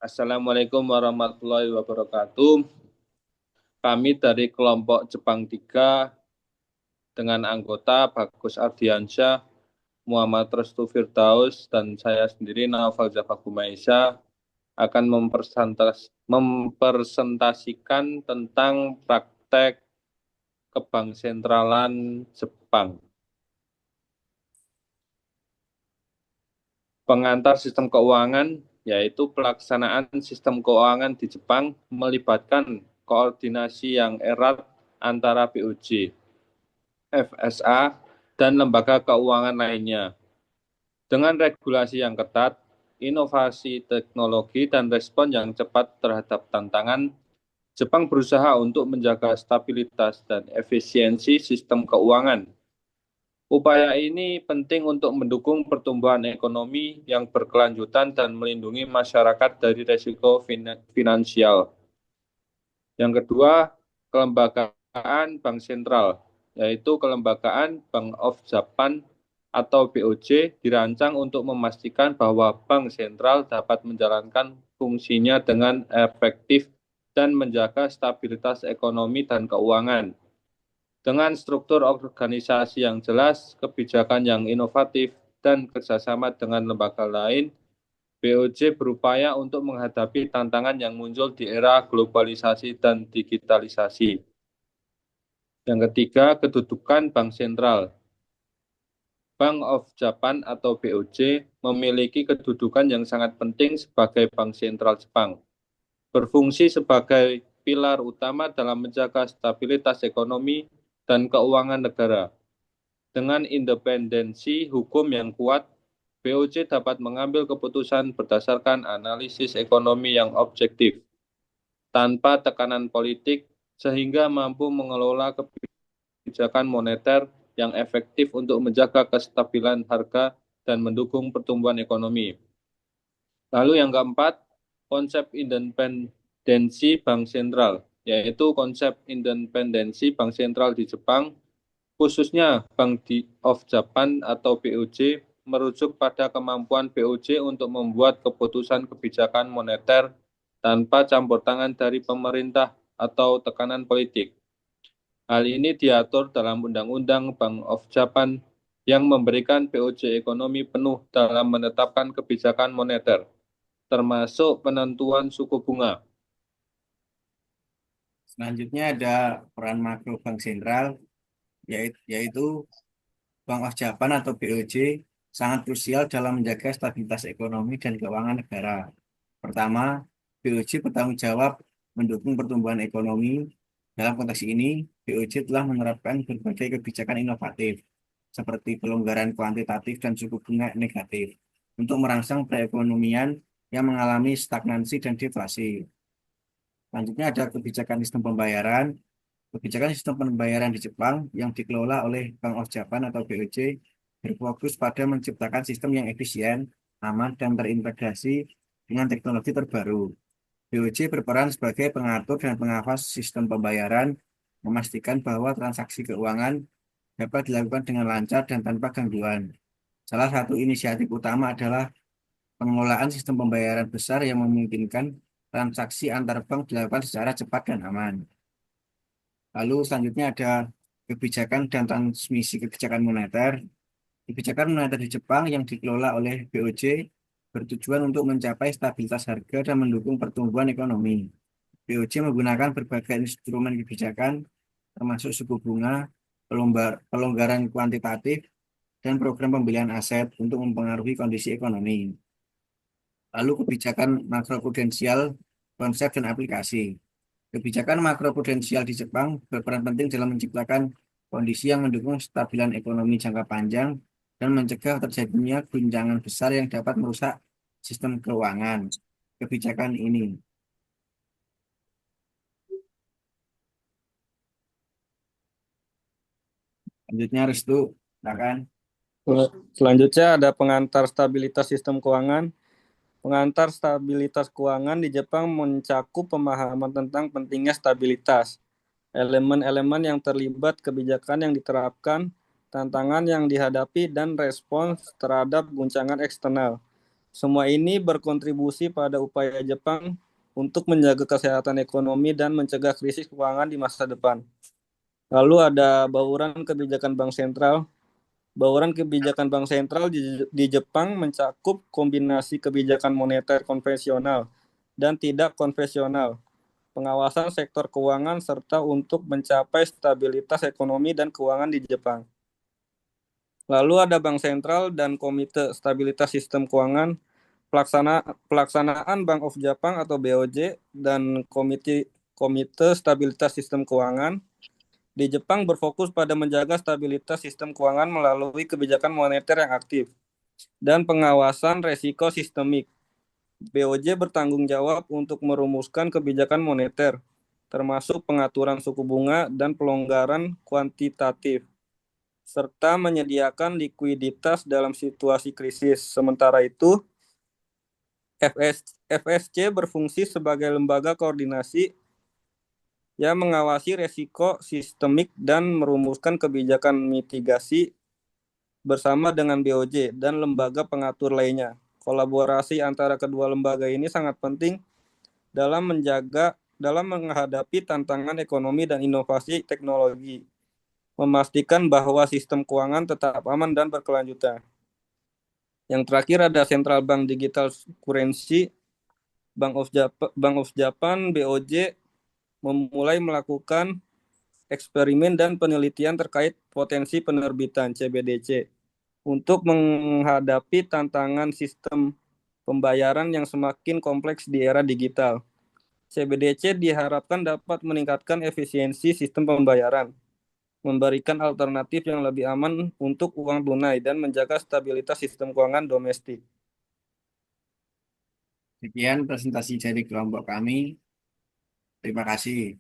Assalamualaikum warahmatullahi wabarakatuh. Kami dari kelompok Jepang 3 dengan anggota Bagus Ardiansyah, Muhammad Restu Firdaus, dan saya sendiri Naufal Jafar Gumaisa akan mempresentasikan tentang praktek kebank sentralan Jepang. Pengantar sistem keuangan, yaitu pelaksanaan sistem keuangan di Jepang melibatkan koordinasi yang erat antara BOJ, FSA, dan lembaga keuangan lainnya. Dengan regulasi yang ketat, inovasi teknologi, dan respon yang cepat terhadap tantangan, Jepang berusaha untuk menjaga stabilitas dan efisiensi sistem keuangan. Upaya ini penting untuk mendukung pertumbuhan ekonomi yang berkelanjutan dan melindungi masyarakat dari risiko finansial. Yang kedua, kelembagaan Bank Sentral, yaitu kelembagaan Bank of Japan atau BOJ dirancang untuk memastikan bahwa bank sentral dapat menjalankan fungsinya dengan efektif dan menjaga stabilitas ekonomi dan keuangan. Dengan struktur organisasi yang jelas, kebijakan yang inovatif, dan kerjasama dengan lembaga lain, BOJ berupaya untuk menghadapi tantangan yang muncul di era globalisasi dan digitalisasi. Yang ketiga, kedudukan Bank Sentral. Bank of Japan atau BOJ memiliki kedudukan yang sangat penting sebagai bank sentral Jepang, berfungsi sebagai pilar utama dalam menjaga stabilitas ekonomi dan keuangan negara. Dengan independensi hukum yang kuat, BOJ dapat mengambil keputusan berdasarkan analisis ekonomi yang objektif, tanpa tekanan politik, sehingga mampu mengelola kebijakan moneter yang efektif untuk menjaga kestabilan harga dan mendukung pertumbuhan ekonomi. Lalu yang keempat, konsep independensi bank sentral, yaitu konsep independensi bank sentral di Jepang, khususnya Bank of Japan atau BOJ, merujuk pada kemampuan BOJ untuk membuat keputusan kebijakan moneter tanpa campur tangan dari pemerintah atau tekanan politik. Hal ini diatur dalam Undang-Undang Bank of Japan yang memberikan BOJ ekonomi penuh dalam menetapkan kebijakan moneter, termasuk penentuan suku bunga. Selanjutnya ada peran makro bank sentral, yaitu Bank of Japan atau BOJ sangat krusial dalam menjaga stabilitas ekonomi dan keuangan negara. Pertama, BOJ bertanggung jawab mendukung pertumbuhan ekonomi. Dalam konteks ini, BOJ telah menerapkan berbagai kebijakan inovatif, seperti pelonggaran kuantitatif dan suku bunga negatif, untuk merangsang perekonomian yang mengalami stagnansi dan deflasi. Selanjutnya ada kebijakan sistem pembayaran. Kebijakan sistem pembayaran di Jepang yang dikelola oleh Bank of Japan atau BOJ berfokus pada menciptakan sistem yang efisien, aman, dan terintegrasi dengan teknologi terbaru. BOJ berperan sebagai pengatur dan pengawas sistem pembayaran, memastikan bahwa transaksi keuangan dapat dilakukan dengan lancar dan tanpa gangguan. Salah satu inisiatif utama adalah pengelolaan sistem pembayaran besar yang memungkinkan transaksi antar bank dilakukan secara cepat dan aman. Lalu selanjutnya ada kebijakan dan transmisi kebijakan moneter. Kebijakan moneter di Jepang yang dikelola oleh BOJ bertujuan untuk mencapai stabilitas harga dan mendukung pertumbuhan ekonomi. BOJ menggunakan berbagai instrumen kebijakan, termasuk suku bunga, pelonggaran kuantitatif, dan program pembelian aset untuk mempengaruhi kondisi ekonomi. Lalu kebijakan makroprudensial, konsep dan aplikasi. Kebijakan makroprudensial di Jepang berperan penting dalam menciptakan kondisi yang mendukung stabilan ekonomi jangka panjang dan mencegah terjadinya guncangan besar yang dapat merusak sistem keuangan. Kebijakan ini. Selanjutnya Restu, silakan. Selanjutnya ada pengantar stabilitas sistem keuangan. Pengantar stabilitas keuangan di Jepang mencakup pemahaman tentang pentingnya stabilitas, elemen-elemen yang terlibat, kebijakan yang diterapkan, tantangan yang dihadapi, dan respons terhadap guncangan eksternal. Semua ini berkontribusi pada upaya Jepang untuk menjaga kesehatan ekonomi dan mencegah krisis keuangan di masa depan. Lalu ada bauran kebijakan bank sentral. Bauran kebijakan bank sentral di Jepang mencakup kombinasi kebijakan moneter konvensional dan tidak konvensional, pengawasan sektor keuangan, serta untuk mencapai stabilitas ekonomi dan keuangan di Jepang. Lalu ada Bank Sentral dan Komite Stabilitas Sistem Keuangan, pelaksanaan Bank of Japan atau BOJ, dan Komite Stabilitas Sistem Keuangan di Jepang berfokus pada menjaga stabilitas sistem keuangan melalui kebijakan moneter yang aktif dan pengawasan resiko sistemik. BOJ bertanggung jawab untuk merumuskan kebijakan moneter, termasuk pengaturan suku bunga dan pelonggaran kuantitatif, serta menyediakan likuiditas dalam situasi krisis. Sementara itu, FSC berfungsi sebagai lembaga koordinasi yang mengawasi resiko sistemik dan merumuskan kebijakan mitigasi bersama dengan BOJ dan lembaga pengatur lainnya. Kolaborasi antara kedua lembaga ini sangat penting dalam menghadapi tantangan ekonomi dan inovasi teknologi, memastikan bahwa sistem keuangan tetap aman dan berkelanjutan. Yang terakhir ada Central Bank Digital Currency, Bank of Japan, BOJ, memulai melakukan eksperimen dan penelitian terkait potensi penerbitan CBDC untuk menghadapi tantangan sistem pembayaran yang semakin kompleks di era digital. CBDC diharapkan dapat meningkatkan efisiensi sistem pembayaran, memberikan alternatif yang lebih aman untuk uang tunai, dan menjaga stabilitas sistem keuangan domestik. Sekian presentasi dari kelompok kami. Terima kasih.